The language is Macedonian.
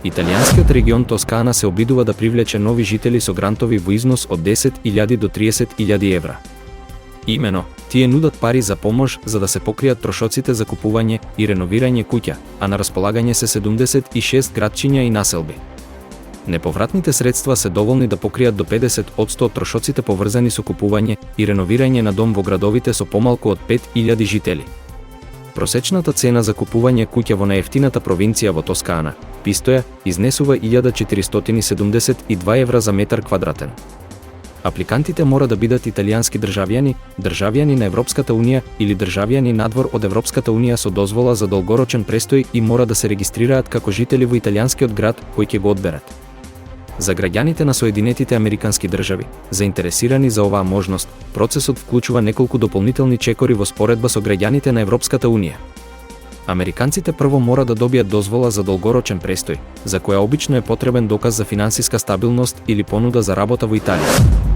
Италијанскиот регион Тоскана се обидува да привлече нови жители со грантови во износ од 10.000 до 30.000 евра. Имено, тие нудат пари за помош за да се покријат трошоците за купување и реновирање куќа, а на располагање се 76 градчиња и населби. Неповратните средства се доволни да покријат до 50% од трошоците поврзани со купување и реновирање на дом во градовите со помалку од 5.000 жители. Просечната цена за купување куќа во најефтината провинција во Тоскана, Пистоја, изнесува 1472 евра за метар квадратен. Апликантите мора да бидат италијански државјани, државјани на Европската унија или државјани надвор од Европската унија со дозвола за долгорочен престој и мора да се регистрираат како жители во италијанскиот град кој ќе го одберат. За граѓаните на Соединетите Американски држави, заинтересирани за оваа можност, процесот вклучува неколку дополнителни чекори во споредба со граѓаните на Европската унија. Американците прво мора да добијат дозвола за долгорочен престој, за која обично е потребен доказ за финансиска стабилност или понуда за работа во Италија.